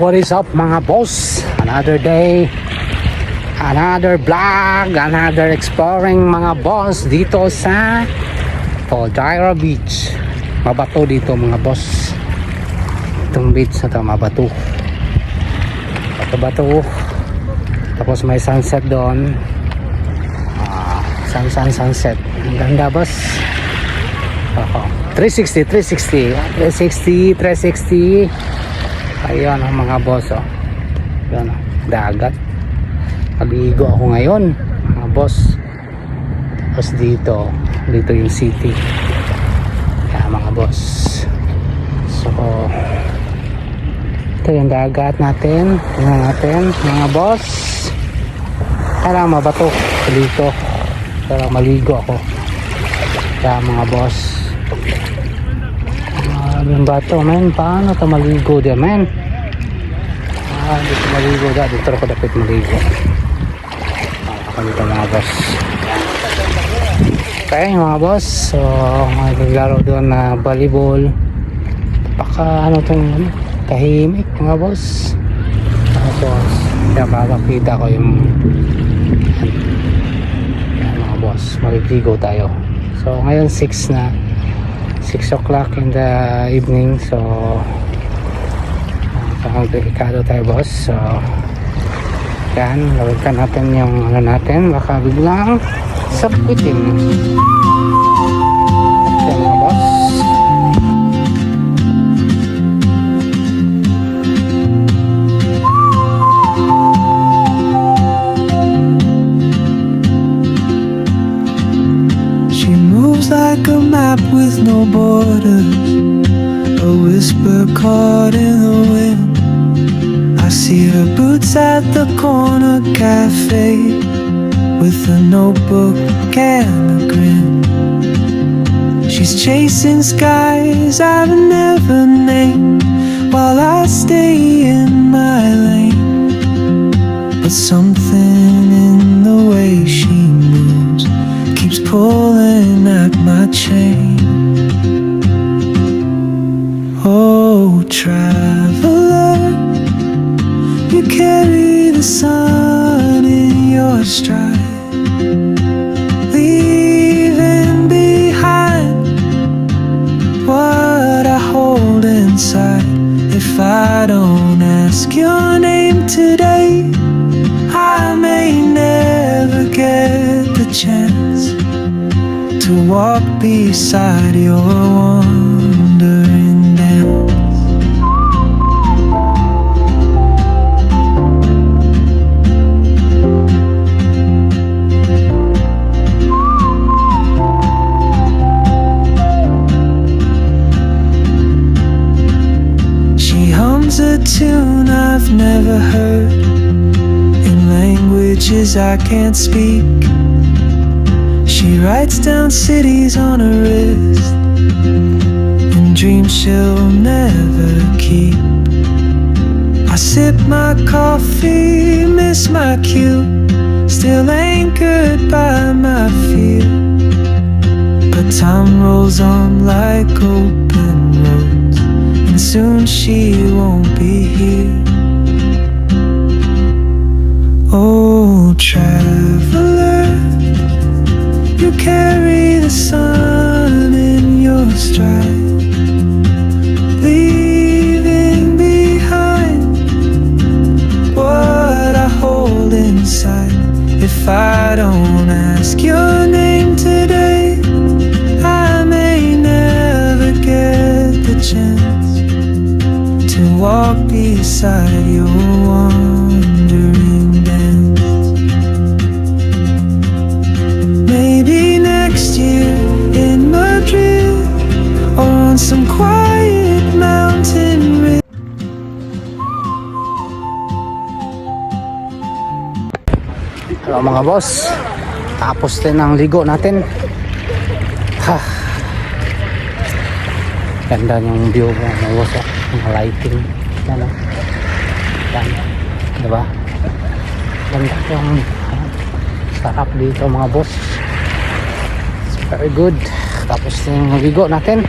What is up mga boss? Another day, another vlog, another exploring mga boss dito sa Caldera Beach. Mabato dito mga boss. Itong beach na ito mabato. Bato-bato. Tapos may sunset doon. Sunset. Ang ganda boss. 360. Ayan ang mga boss, oh. Ayan, oh. Dagat. Paligo ako ngayon mga boss. Tapos dito yung city. Ayan mga boss. So ito yung dagat natin. Tingnan natin mga boss. Kailangan mabato dito para maligo ako. Kaya mga boss, yung bato men, paano ito maligo dyan men? Dito maligo dyan, dito ako dapat maligo. Dito mga boss. Okay mga boss, so maglaro doon na volleyball. Paka ano itong tahimik mga boss. Tapos kaya makakita ko yung mga boss, maligo tayo. So ngayon 6 o'clock in the evening. So delikado tayo boss. So yan, lawakan natin yung ano natin, baka biglang sapitin. Okay mga boss. Like a map with no borders, a whisper caught in the wind. I see her boots at the corner cafe with a notebook and a grin. She's chasing skies I've never named while I stay in my lane. But something in the way she moves keeps pulling at my chain. Oh, traveler, you carry the sun in your stride, leaving behind what I hold inside. If I don't ask your name today, I may never get the chance to walk beside your wandering dance. She hums a tune I've never heard in languages I can't speak. She writes down cities on her wrist and dreams she'll never keep. I sip my coffee, miss my cue, still anchored by my fear. But time rolls on like open roads, and soon she won't be here. Oh, traveler, you carry the sun in your stride, leaving behind what I hold inside. If I don't ask your name today, I may never get the chance to walk beside your wandering dance. Maybe next year in Madrid or on some quiet mountain ridge. Hello mga boss, tapos din ang ligo natin. Ganda yung view mga boss, yung lighting yan, yan. Diba? Ganda yung sarap dito mga boss. It's very good. Tapos yung ligo natin,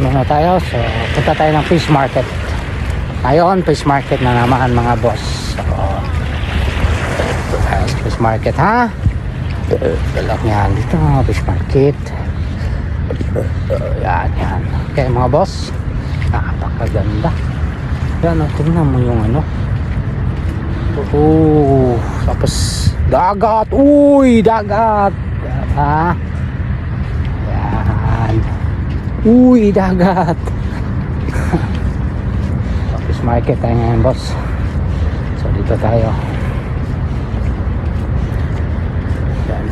ano na tayo, so punta tayo ng fish market. Ngayon, fish market na naman mga boss. So, fish market ha. Dalak yan dito, fish market. Yan. Okay mga boss. Napakaganda. Yan, tingnan mo yung ano. Tapos dagat. Uy, dagat. Ha? Yan. Uy, dagat. Fish market tayo ngayon boss. So dito tayo. Yan.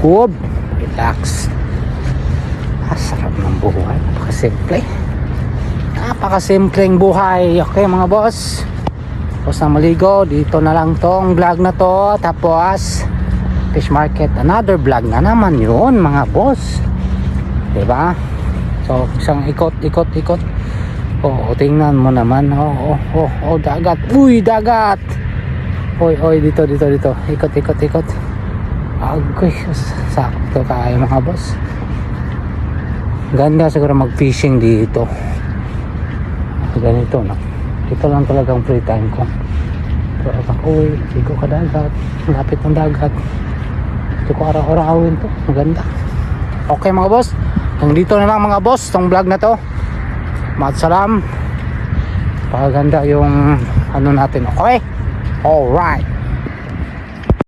Kub. Relax. Sarap ng buhay. Napakasimpleng buhay. Okay mga boss. Tapos na maligo. Dito na lang tong vlog na to. Tapos fish market. Another vlog na naman yun mga boss. Diba? So isang ikot. Oh, tingnan mo naman. Oh, dagat. Uy, dagat. Oy, dito. Ikot. Agoy, sakto kayo mga boss. Ganda siguro mag-fishing dito. Ganito, no? Ito lang talagang free time ko. Pero uy, sigo ka dagat. Lapit ng dagat. Ito ko araw-arawin to. Maganda. Okay mga boss. Hanggang dito na lang mga boss. Itong vlog na to. Maatsalam. Paganda yung ano natin. Okay? Alright.